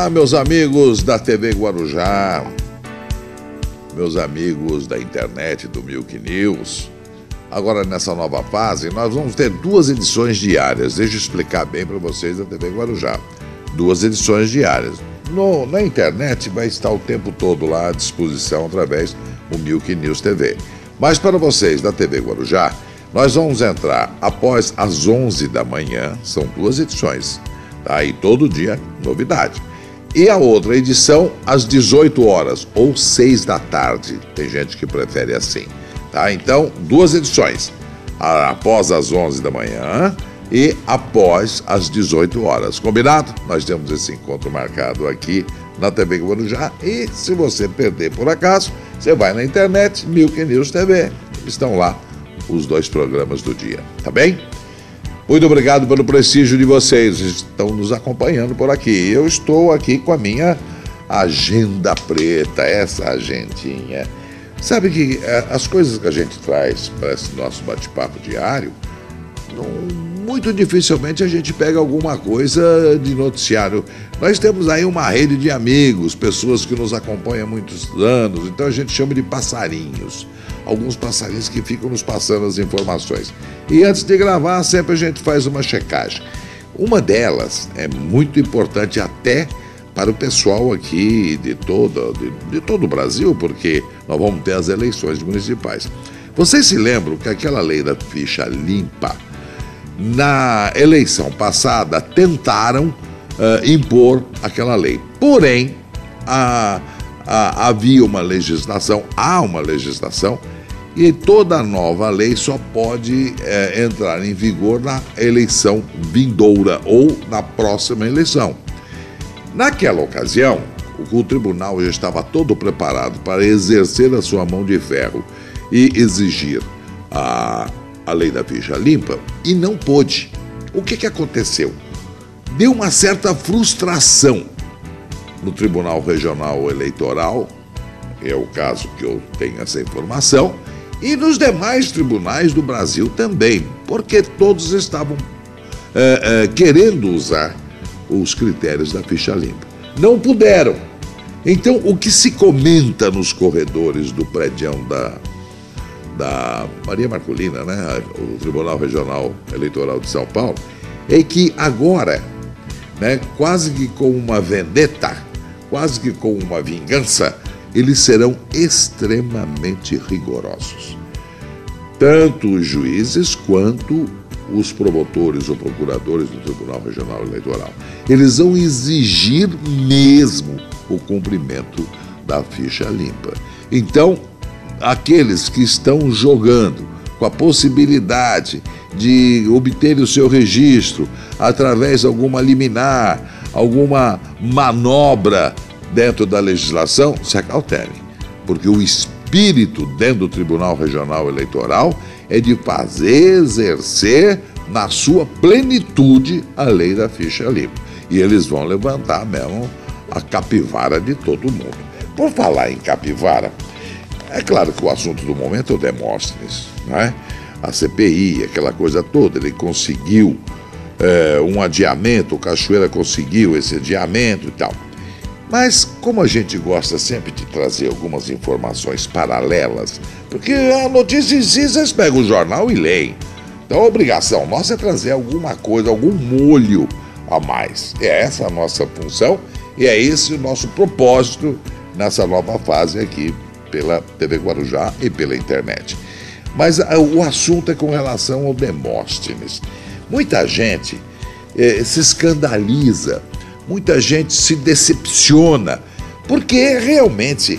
Olá, meus amigos da TV Guarujá, meus amigos da internet do Milk News. Agora, nessa nova fase, nós vamos ter 2 edições diárias. Deixa eu explicar bem para vocês da TV Guarujá. 2 edições diárias. Na internet vai estar o tempo todo lá à disposição através do Milk News TV. Mas para vocês da TV Guarujá, nós vamos entrar após as 11 da manhã, são 2 edições, tá? E todo dia, novidade. E a outra edição às 18 horas ou 6 da tarde, tem gente que prefere assim, tá? Então, 2 edições, após as 11 da manhã e após as 18 horas, combinado? Nós temos esse encontro marcado aqui na TV Guarujá e se você perder por acaso, você vai na internet, Milk News TV, estão lá os 2 programas do dia, tá bem? Muito obrigado pelo prestígio de vocês, estão nos acompanhando por aqui. Eu estou aqui com a minha agenda preta, essa agendinha. Sabe que as coisas que a gente traz para esse nosso bate-papo diário, muito dificilmente a gente pega alguma coisa de noticiário. Nós temos aí uma rede de amigos, pessoas que nos acompanham há muitos anos, então a gente chama de passarinhos. Alguns passarinhos que ficam nos passando as informações. E antes de gravar, sempre a gente faz uma checagem. Uma delas é muito importante até para o pessoal aqui de todo o Brasil, porque nós vamos ter as eleições municipais. Vocês se lembram que aquela lei da ficha limpa, na eleição passada, tentaram impor aquela lei. Porém, havia uma legislação, há uma legislação, e toda nova lei só pode entrar em vigor na eleição vindoura ou na próxima eleição. Naquela ocasião, o tribunal já estava todo preparado para exercer a sua mão de ferro e exigir a lei da ficha limpa e não pôde. O que aconteceu? Deu uma certa frustração no Tribunal Regional Eleitoral, é o caso que eu tenho essa informação, e nos demais tribunais do Brasil também, porque todos estavam querendo usar os critérios da ficha limpa. Não puderam. Então, o que se comenta nos corredores do prédião da Maria Marcolina, né, o Tribunal Regional Eleitoral de São Paulo, é que agora, né, quase que com uma vendetta, quase que com uma vingança, eles serão extremamente rigorosos. Tanto os juízes quanto os promotores ou procuradores do Tribunal Regional Eleitoral. Eles vão exigir mesmo o cumprimento da ficha limpa. Então, aqueles que estão jogando com a possibilidade de obter o seu registro através de alguma liminar, alguma manobra dentro da legislação, se acautelem, porque o espírito dentro do Tribunal Regional Eleitoral é de fazer exercer na sua plenitude a lei da ficha limpa. E eles vão levantar mesmo a capivara de todo mundo. Por falar em capivara, é claro que o assunto do momento é o Demóstenes, né? A CPI, aquela coisa toda, ele conseguiu um adiamento, o Cachoeira conseguiu esse adiamento e tal. Mas como a gente gosta sempre de trazer algumas informações paralelas, porque a notícia em si, vocês pegam o jornal e leem. Então a obrigação nossa é trazer alguma coisa, algum molho a mais. É essa a nossa função e é esse o nosso propósito nessa nova fase aqui pela TV Guarujá e pela internet. Mas o assunto é com relação ao Demóstenes. Muita gente se escandaliza, muita gente se decepciona, porque realmente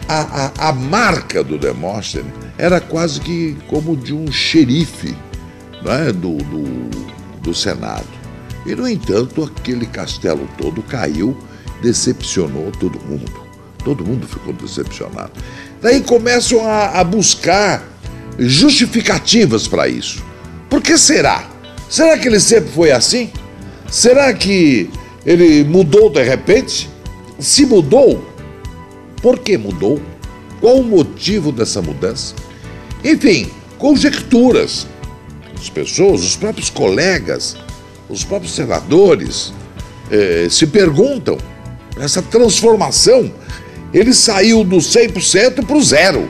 a marca do Demóstenes era quase que como de um xerife, né, do Senado. E, no entanto, aquele castelo todo caiu, decepcionou todo mundo. Todo mundo ficou decepcionado. Daí começam a buscar justificativas para isso. Por que será? Será que ele sempre foi assim? Será que ele mudou de repente? Se mudou, por que mudou? Qual o motivo dessa mudança? Enfim, conjecturas. As pessoas, os próprios colegas, os próprios senadores se perguntam essa transformação, ele saiu do 100% para o zero,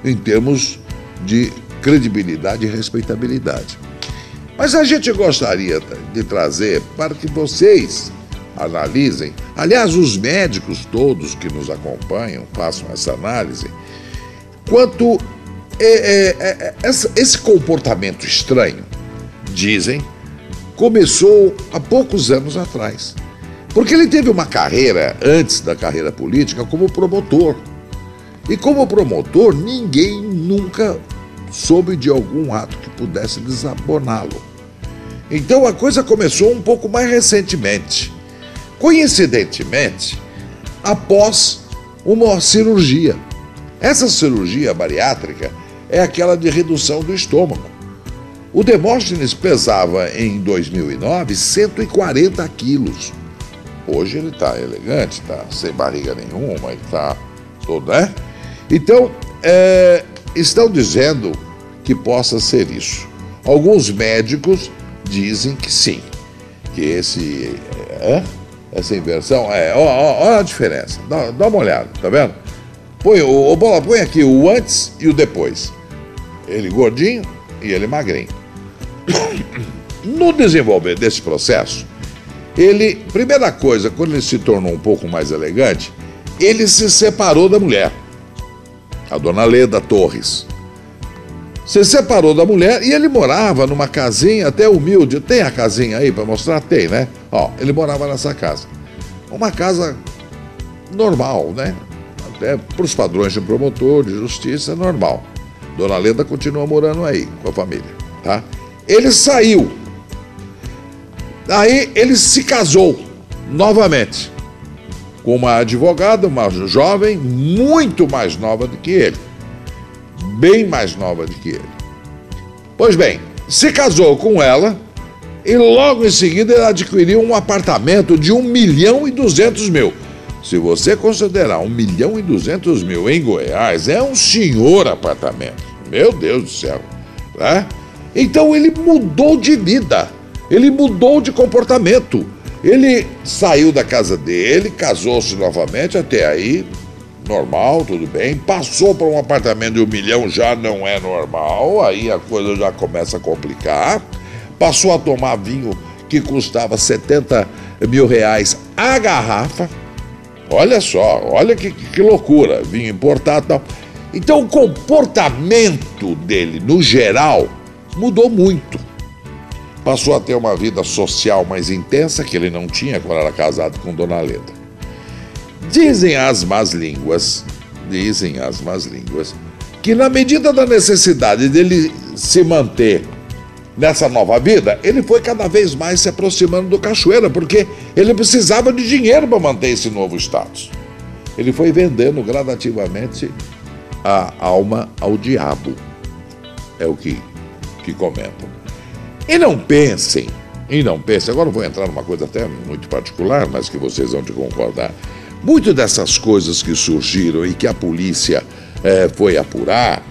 em termos de credibilidade e respeitabilidade. Mas a gente gostaria de trazer para que vocês analisem, aliás, os médicos todos que nos acompanham façam essa análise, quanto esse comportamento estranho, dizem, começou há poucos anos atrás. Porque ele teve uma carreira, antes da carreira política, como promotor. E como promotor, ninguém nunca soube de algum ato que pudesse desaboná-lo. Então a coisa começou um pouco mais recentemente. Coincidentemente, após uma cirurgia. Essa cirurgia bariátrica é aquela de redução do estômago. O Demóstenes pesava, em 2009, 140 quilos. Hoje ele está elegante, está sem barriga nenhuma, ele está todo, né? Então, estão dizendo que possa ser isso. Alguns médicos dizem que sim, que essa inversão, olha a diferença, dá uma olhada, tá vendo? Bola, põe aqui o antes e o depois. Ele gordinho e ele magrinho. No desenvolver desse processo, primeira coisa, quando ele se tornou um pouco mais elegante, ele se separou da mulher, a dona Leda Torres. Se separou da mulher e ele morava numa casinha até humilde. Tem a casinha aí para mostrar? Tem, né? Ó, ele morava nessa casa. Uma casa normal, né? Até para os padrões de promotor, de justiça, normal. Dona Leda continua morando aí com a família, tá? Ele saiu. Aí ele se casou novamente com uma advogada, uma jovem muito mais nova do que ele. Bem mais nova do que ele. Pois bem, se casou com ela e logo em seguida ele adquiriu um apartamento de 1.200.000. Se você considerar 1.200.000 em Goiás, é um senhor apartamento. Meu Deus do céu, né? Então ele mudou de vida, ele mudou de comportamento. Ele saiu da casa dele, casou-se novamente, até aí, normal, tudo bem. Passou para um apartamento de 1 milhão, já não é normal, aí a coisa já começa a complicar. Passou a tomar vinho que custava 70 mil reais a garrafa. Olha só, olha que loucura, vinho importado e tal. Então o comportamento dele, no geral, mudou muito. Passou a ter uma vida social mais intensa, que ele não tinha quando era casado com Dona Leda. Dizem as más línguas, que na medida da necessidade dele se manter nessa nova vida, ele foi cada vez mais se aproximando do Cachoeira, porque ele precisava de dinheiro para manter esse novo status. Ele foi vendendo gradativamente a alma ao diabo, é o que comentam. E não pensem, agora eu vou entrar numa coisa até muito particular, mas que vocês vão te concordar. Muito dessas coisas que surgiram e que a polícia foi apurar,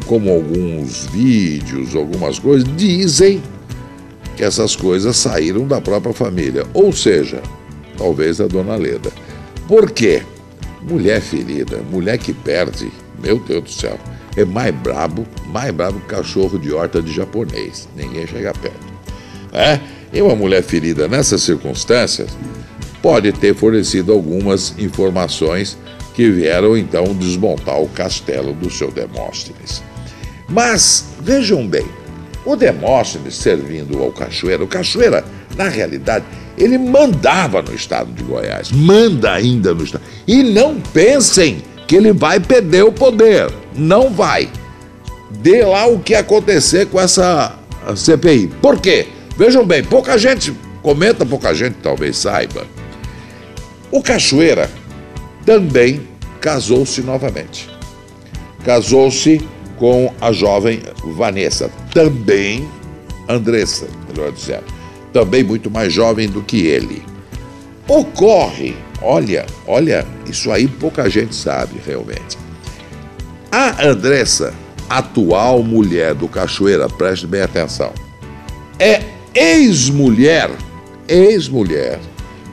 como alguns vídeos, algumas coisas, dizem que essas coisas saíram da própria família, ou seja, talvez da Dona Leda. Por quê? Mulher ferida, mulher que perde, meu Deus do céu, é mais brabo que cachorro de horta de japonês. Ninguém chega perto. E uma mulher ferida nessas circunstâncias pode ter fornecido algumas informações que vieram então desmontar o castelo do seu Demóstenes. Mas, vejam bem, o Demóstenes servindo ao Cachoeira, o Cachoeira, na realidade, ele mandava no estado de Goiás, manda ainda no estado. E não pensem que ele vai perder o poder, não vai. Dê lá o que acontecer com essa CPI. Por quê? Vejam bem, pouca gente comenta, pouca gente talvez saiba. O Cachoeira também casou-se novamente. Casou-se com a jovem Vanessa, também Andressa, melhor dizendo, também muito mais jovem do que ele. Ocorre, olha, isso aí pouca gente sabe realmente. A Andressa, atual mulher do Cachoeira, preste bem atenção, é ex-mulher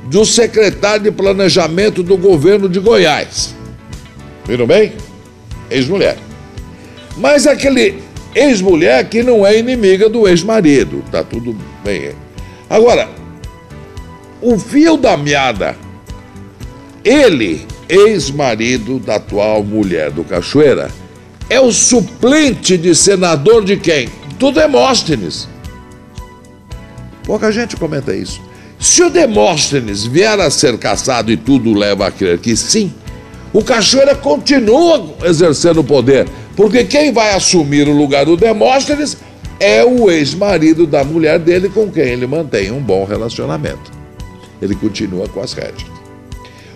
do secretário de Planejamento do governo de Goiás. Viram bem? Ex-mulher. Mas aquele ex-mulher que não é inimiga do ex-marido. Tá tudo bem. Agora, o fio da meada, ele, ex-marido da atual mulher do Cachoeira, é o suplente de senador de quem? Do Demóstenes. Pouca gente comenta isso. Se o Demóstenes vier a ser cassado e tudo leva a crer que sim, o Cachoeira continua exercendo o poder, porque quem vai assumir o lugar do Demóstenes é o ex-marido da mulher dele, com quem ele mantém um bom relacionamento. Ele continua com as rédeas.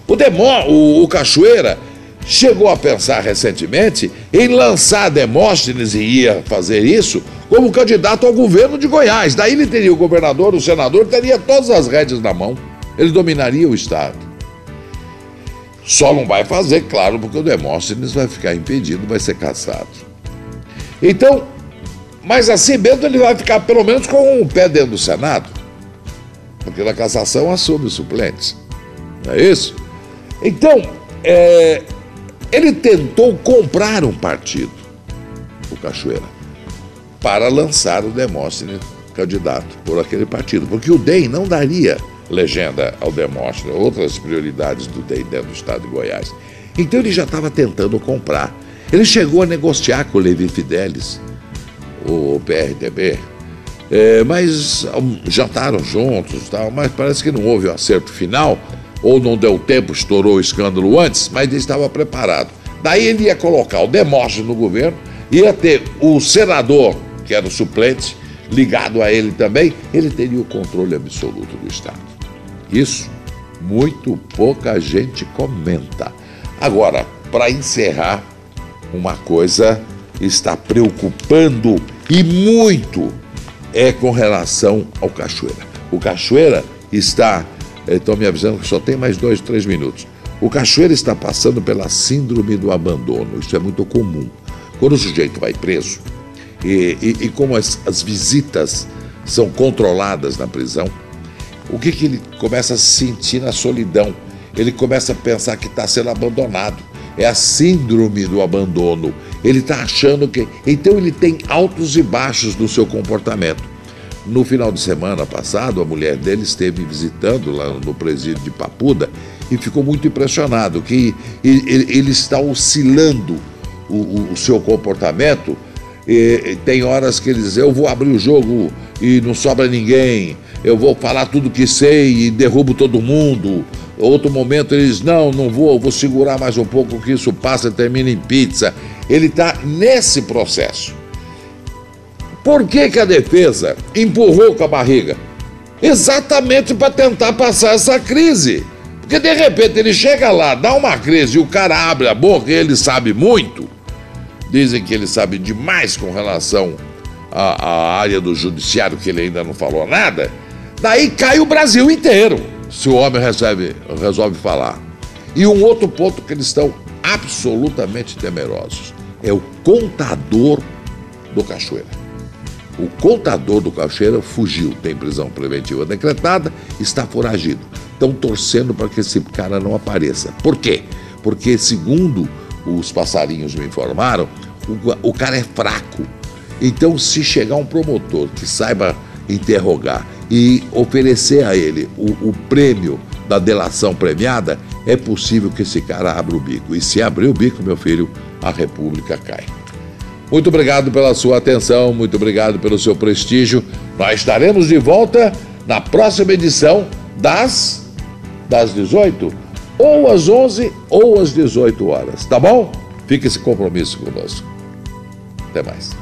O Cachoeira chegou a pensar recentemente em lançar Demóstenes, e ia fazer isso, como candidato ao governo de Goiás. Daí ele teria o governador, o senador, teria todas as rédeas na mão. Ele dominaria o estado. Só não vai fazer, claro, porque o Demóstenes vai ficar impedido, vai ser cassado. Então, mas assim mesmo ele vai ficar pelo menos com um pé dentro do Senado, porque na cassação assume os suplentes. Não é isso? Então, ele tentou comprar um partido, o Cachoeira, para lançar o Demóstenes candidato por aquele partido, porque o DEM não daria legenda ao Demóstenes, outras prioridades do DEM dentro do estado de Goiás. Então ele já estava tentando comprar. Ele chegou a negociar com o Levi Fidelis, o PRTB, mas jantaram juntos, tal, mas parece que não houve o acerto final, ou não deu tempo, estourou o escândalo antes, mas ele estava preparado. Daí ele ia colocar o Demóstenes no governo, ia ter o senador, que era o suplente, ligado a ele também, ele teria o controle absoluto do estado. Isso muito pouca gente comenta. Agora, para encerrar, uma coisa está preocupando e muito com relação ao Cachoeira. O Cachoeira está, estão me avisando que só tem mais 2, 3 minutos. O Cachoeira está passando pela síndrome do abandono. Isso é muito comum. Quando o sujeito vai preso, e como as visitas são controladas na prisão, o que ele começa a sentir na solidão? Ele começa a pensar que está sendo abandonado. É a síndrome do abandono. Ele está achando que... Então ele tem altos e baixos no seu comportamento. No final de semana passado, a mulher dele esteve visitando lá no presídio de Papuda e ficou muito impressionado que ele está oscilando o seu comportamento. Tem horas que ele diz: eu vou abrir o jogo e não sobra ninguém, eu vou falar tudo que sei e derrubo todo mundo. Outro momento ele diz: não vou segurar mais um pouco que isso passa e termina em pizza. Ele está nesse processo. Por que a defesa empurrou com a barriga? Exatamente para tentar passar essa crise. Porque de repente ele chega lá, dá uma crise e o cara abre a boca e ele sabe muito. Dizem que ele sabe demais com relação à área do judiciário, que ele ainda não falou nada. Daí cai o Brasil inteiro, se o homem resolve falar. E um outro ponto que eles estão absolutamente temerosos é o contador do Cachoeira. O contador do Cachoeira fugiu, tem prisão preventiva decretada, está foragido. Estão torcendo para que esse cara não apareça. Por quê? Porque, segundo os passarinhos me informaram, o cara é fraco. Então, se chegar um promotor que saiba interrogar e oferecer a ele o prêmio da delação premiada, é possível que esse cara abra o bico. E se abrir o bico, meu filho, a República cai. Muito obrigado pela sua atenção, muito obrigado pelo seu prestígio. Nós estaremos de volta na próxima edição das 18, ou às 11 ou às 18 horas, tá bom? Fique esse compromisso conosco. Até mais.